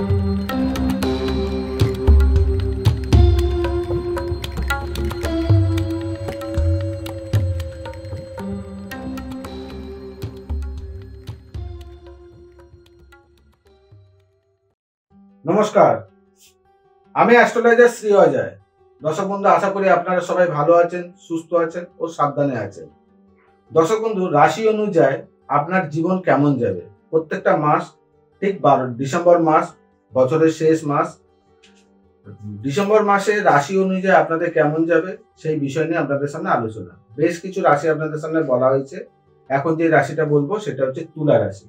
নমস্কার, আমি অ্যাস্ট্রোলজার শ্রী অজয়। দর্শক বন্ধু, আশা করি আপনারা সবাই ভালো আছেন, সুস্থ আছেন ও সাবধানে আছেন। দর্শক বন্ধু, রাশি অনুযায়ী আপনার জীবন কেমন যাবে প্রত্যেকটা মাস, ঠিক ডিসেম্বর মাস, বছরের শেষ মাস, ডিসেম্বর মাসে রাশি অনুযায়ী আপনাদের কেমন যাবে সেই বিষয় নিয়ে আপনাদের সামনে আলোচনা। বেশ কিছু রাশি আপনাদের সামনে বলা হয়েছে। এখন যে রাশিটা বলবো সেটা হচ্ছে তুলা রাশি।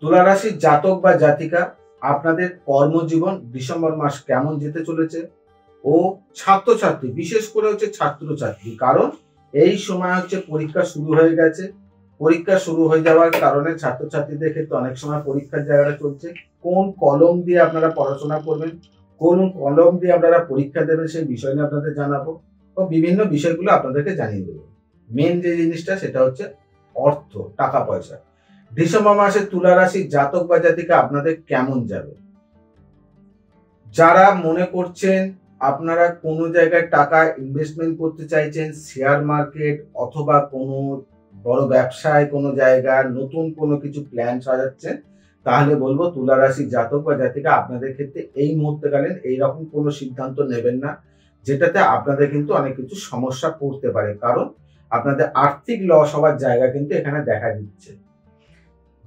তুলা রাশির জাতক বা জাতিকা আপনাদের কর্মজীবন ডিসেম্বর মাস কেমন যেতে চলেছে, ও ছাত্রছাত্রী, বিশেষ করে হচ্ছে ছাত্রছাত্রী, কারণ এই সময় হচ্ছে পরীক্ষা শুরু হয়ে গেছে। পরীক্ষা শুরু হয়ে যাওয়ার কারণে ছাত্রছাত্রীদের ক্ষেত্রে অনেক সময় পরীক্ষার জায়গাটা চলছে। কোন কলম দিয়ে আপনারা পড়াশোনা করবেন, কোন কলম দিয়ে আপনারা পরীক্ষা দেবেন সেই বিষয় নিয়ে আপনাদের জানাবো ও বিভিন্ন বিষয়গুলো আপনাদেরকে জানিয়ে দেবো। মেন যে জিনিসটা সেটা হচ্ছে অর্থ, টাকা পয়সা। ডিসেম্বর মাসে তুলা রাশির জাতক বা জাতিকা আপনাদের কেমন যাবে? যারা মনে করছেন আপনারা কোনো জায়গায় টাকা ইনভেস্টমেন্ট করতে চাইছেন, শেয়ার মার্কেট অথবা কোনো বড় ব্যবসায়, কোনো জায়গায় নতুন কোনো কিছু প্ল্যান সাজাচ্ছেন, তাহলে বলবো তুলা রাশির জাতক বা জাতিকা আপনাদের ক্ষেত্রে এই মুহূর্তকালীন এইরকম কোনো সিদ্ধান্ত নেবেন না, যেটাতে আপনাদের কিন্তু অনেক কিছু সমস্যা পড়তে পারে, কারণ আপনাদের আর্থিক লস হওয়ার জায়গা কিন্তু এখানে দেখা দিচ্ছে।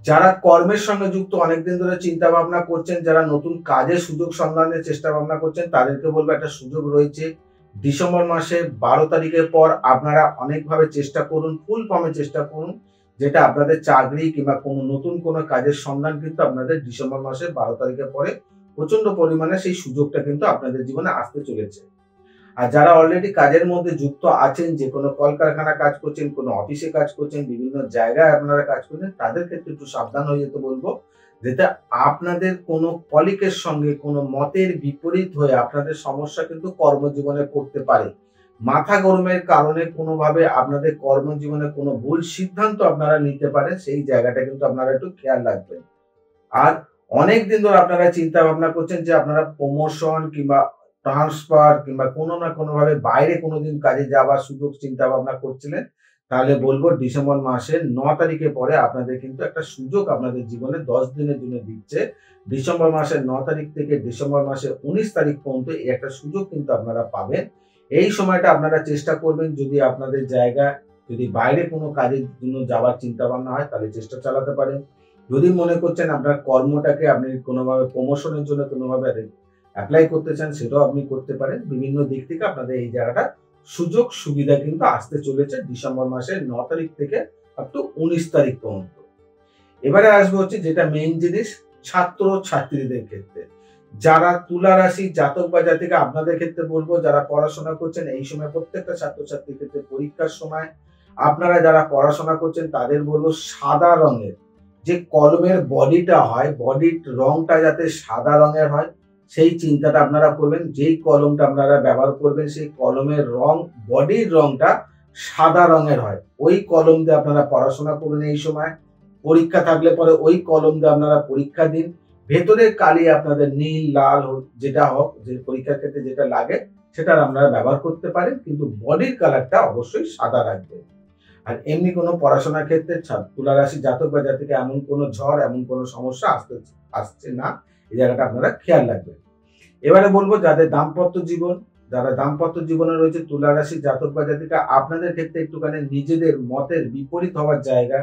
যারা কর্মের সঙ্গে যুক্ত, অনেকদিন ধরে চিন্তা ভাবনা করছেন, যারা নতুন কাজের সুযোগ সন্ধানের চেষ্টা ভাবনা করছেন, তাদেরকে বলবো একটা সুযোগ রয়েছে। ডিসেম্বর মাসে 12 তারিখের পর আপনারা অনেকভাবে চেষ্টা করুন, ফুল ফর্মে চেষ্টা করুন, যেটা আপনাদের চাকরি কিংবা কোনো নতুন কোনো কাজের সন্ধান কিন্তু আপনাদের ডিসেম্বর মাসে 12 তারিখের পরে প্রচন্ড পরিমাণে সেই সুযোগটা কিন্তু আপনাদের জীবনে আসতে চলেছে। আর যারা অলরেডি কাজের মধ্যে যুক্ত আছেন, যে কোনো কলকারখানা কাজ করছেন, কোনো অফিসে কাজ করছেন, বিভিন্ন জায়গায় আপনারা কাজ করছেন, তাদের ক্ষেত্রে একটু সাবধান হয়ে যেতে বলবো, যেটা আপনাদের কোনো কলিগের সঙ্গে কোনো মতের বিপরীত হয়ে আপনাদের সমস্যা কিন্তু কর্মজীবনে করতে পারে। মাথা গরমের কারণে কোনোভাবে আপনাদের কর্মজীবনে কোনো ভুল সিদ্ধান্ত আপনারা নিতে পারেন, সেই জায়গাটা কিন্তু আপনারা একটু খেয়াল রাখবেন। আর অনেক দিন ধরে আপনারা চিন্তা ভাবনা করছেন যে আপনারা প্রমোশন কিংবা ট্রান্সফার কিংবা কোনো না কোনো ভাবে বাইরে কোনোদিন কাজে যাওয়ার সুযোগ চিন্তা ভাবনা করছিলেন, তাহলে বলবো ডিসেম্বর মাসের 9 তারিখের পরে আপনাদের কিন্তু একটা সুযোগ আপনাদের জীবনে 10 দিনের জন্য দিচ্ছে। ডিসেম্বর মাসের 9 তারিখ থেকে ডিসেম্বর মাসের 19 তারিখ পর্যন্ত এই একটা সুযোগ কিন্তু আপনারা পাবেন। এই সময়টা আপনারা চেষ্টা করবেন, যদি আপনাদের জায়গা, যদি বাইরে কোনো কাজের জন্য যাওয়ার চিন্তা ভাবনা হয়, তাহলে চেষ্টা চালাতে পারেন। যদি মনে করছেন আপনার কর্মটাকে আপনি কোনোভাবে প্রমোশনের জন্য কোনোভাবে অ্যাপ্লাই করতে চান, সেটাও আপনি করতে পারেন। বিভিন্ন দিক থেকে আপনাদের এই জায়গাটা সুযোগ সুবিধা কিন্তু আসতে চলেছে ডিসেম্বর মাসের 9 তারিখ থেকে আপ টু 19 তারিখ পর্যন্ত। এবারে আসবে হচ্ছে যেটা মেইন জিনিস, ছাত্র ছাত্রীদের ক্ষেত্রে। যারা তুলা রাশি জাতক বা জাতিকা আপনাদের ক্ষেত্রে বলবো, যারা পড়াশোনা করছেন এই সময়, প্রত্যেকটা ছাত্রছাত্রীর ক্ষেত্রে পরীক্ষার সময় আপনারা যারা পড়াশোনা করছেন তাদের বলবো সাদা রঙের যে কলমের বডিটা হয়, বডির রংটা যাতে সাদা রঙের হয় সেই চিন্তাটা আপনারা করবেন। যেই কলমটা আপনারা ব্যবহার করবেন সেই কলমের রং, বডির রংটা সাদা রঙের হয়, ওই কলম দিয়ে আপনারা পড়াশোনা করবেন। এই সময় পরীক্ষা থাকলে পরে ওই কলম দিয়ে আপনারা পরীক্ষা দিন। ভেতরের কালি আপনাদের নীল, লাল যেটা হোক, যে পরীক্ষার ক্ষেত্রে যেটা লাগে সেটা আপনারা ব্যবহার করতে পারেন, কিন্তু বডির কালারটা অবশ্যই সাদা রাখবেন। আর এমনি কোনো পড়াশোনার ক্ষেত্রে তুলা রাশি জাতক বা জাতিকে এমন কোনো ঝড়, এমন কোনো সমস্যা আসছে না, এই জায়গাটা আপনারা খেয়াল রাখবেন। এবারে বলবো যাদের দাম্পত্য জীবন, যারা দাম্পত্য জীবনে রয়েছে তুলা রাশি জাতক বা জাতিকা, আপনাদের ক্ষেত্রে একটুখানি নিজেদের মতের বিপরীত হওয়ার জায়গা,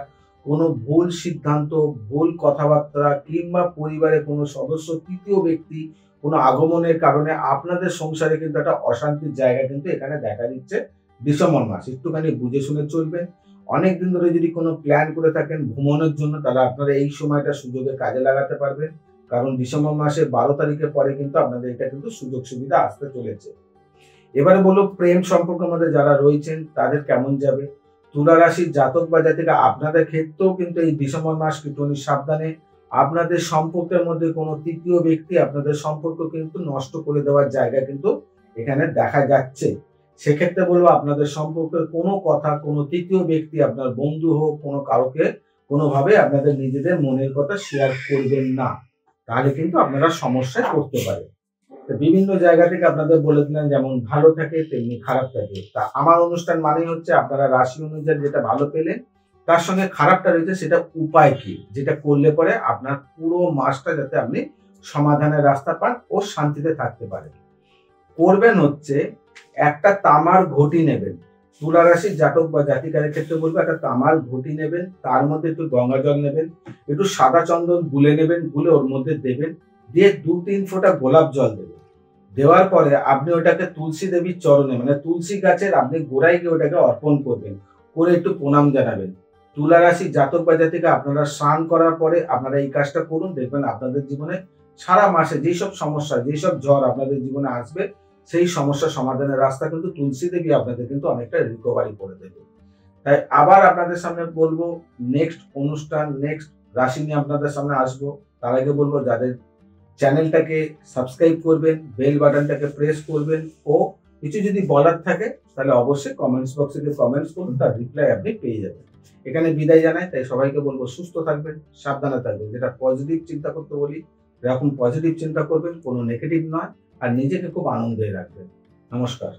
কোনো ভুল সিদ্ধান্ত, ভুল কথাবার্তা কিংবা পরিবারের কোনো সদস্য, তৃতীয় ব্যক্তি কোনো আগমনের কারণে আপনাদের সংসারে কিন্তু একটা অশান্তির জায়গা কিন্তু এখানে দেখা দিচ্ছে। ডিসেম্বর মাস একটুখানি বুঝে শুনে চলবেন। অনেকদিন ধরে যদি কোনো প্ল্যান করে থাকেন ভ্রমণের জন্য, তাহলে আপনারা এই সময়টা সুযোগে কাজে লাগাতে পারবেন, কারণ ডিসেম্বর মাসে 12 তারিখের পরে কিন্তু আপনাদের এটা কিন্তু সুযোগ সুবিধা আসতে চলেছে। এবারে বলবো প্রেম সম্পর্কের মধ্যে যারা রয়েছেন তাদের কেমন যাবে। তুলা রাশির জাতক বা জাতিকা আপনাদের ক্ষেত্রেও কিন্তু এই ডিসেম্বর মাস কিন্তু সাবধানে, আপনাদের সম্পর্কের মধ্যে কোনো তৃতীয় ব্যক্তি আপনাদের সম্পর্ক কিন্তু নষ্ট করে দেওয়ার জায়গা কিন্তু এখানে দেখা যাচ্ছে। সেক্ষেত্রে বলবো আপনাদের সম্পর্কের কোনো কথা কোনো তৃতীয় ব্যক্তি, আপনার বন্ধু হোক, কোনো কাউকে কোনোভাবে আপনাদের নিজেদের মনের কথা শেয়ার করবেন না। তাহলে কিন্তু আপনারা সমস্যায় পড়তে পারে। তো বিভিন্ন জায়গা থেকে আপনাদের বলে দিলেন, যেমন ভালো থাকে তেমনি খারাপ থাকে। তা আমার অনুষ্ঠান মানেই হচ্ছে আপনারা রাশি অনুযায়ী যেটা ভালো পেলেন, তার সঙ্গে খারাপটা রয়েছে সেটা উপায় কি, যেটা করলে পরে আপনার পুরো মাসটা যাতে আপনি সমাধানের রাস্তা পান ও শান্তিতে থাকতে পারেন। করবেন হচ্ছে একটা তামার ঘটি নেবেন। তুলা রাশির জাতক বা জাতিকারের ক্ষেত্রে বলবো একটা তামার ঘটি নেবেন, তার মধ্যে একটু গঙ্গা জল নেবেন, একটু সাদা চন্দন গুলে নেবেন, গুলে ওর মধ্যে দেবেন, দিয়ে 2-3 ফোঁটা গোলাপ জল দেবেন। দেওয়ার পরে আপনি ওটাকে তুলসী দেবীর চরণে, মানে তুলসী গাছের আপনি গোড়ায় গিয়ে ওটাকে অর্পণ করবেন, করে একটু প্রণাম জানাবেন। তুলা রাশির জাতক বা জাতিকা আপনারা স্নান করার পরে আপনারা এই কাজটা করুন, দেখবেন আপনাদের জীবনে সারা মাসে যেসব সমস্যা, যেসব ঝড় আপনাদের জীবনে আসবে, সেই সমস্যা সমাধানের রাস্তা কিন্তু তুলসী দেবী আপনাদের কিন্তু অনেকটা রিকভারি করে দেবে। তাই আবার আপনাদের সামনে বলবো, নেক্সট অনুষ্ঠান, নেক্সট রাশি নিয়ে আপনাদের সামনে আসবো। তার আগে বলবো যাদের চ্যানেলটাকে সাবস্ক্রাইব করবেন, বেল বাটনটাকে প্রেস করবেন, ও কিছু যদি বলার থাকে তাহলে অবশ্যই কমেন্টস বক্সে গিয়ে কমেন্টস করুন, তার রিপ্লাই আপনি পেয়ে যাবেন। এখানে বিদায় জানাই, তাই সবাইকে বলবো সুস্থ থাকবেন, সাবধানে থাকবেন, যেটা পজিটিভ চিন্তা করতে বলি এরকম পজিটিভ চিন্তা করবেন, কোনো নেগেটিভ নয়, আর নিজেকে খুব আনন্দে রাখবেন। নমস্কার।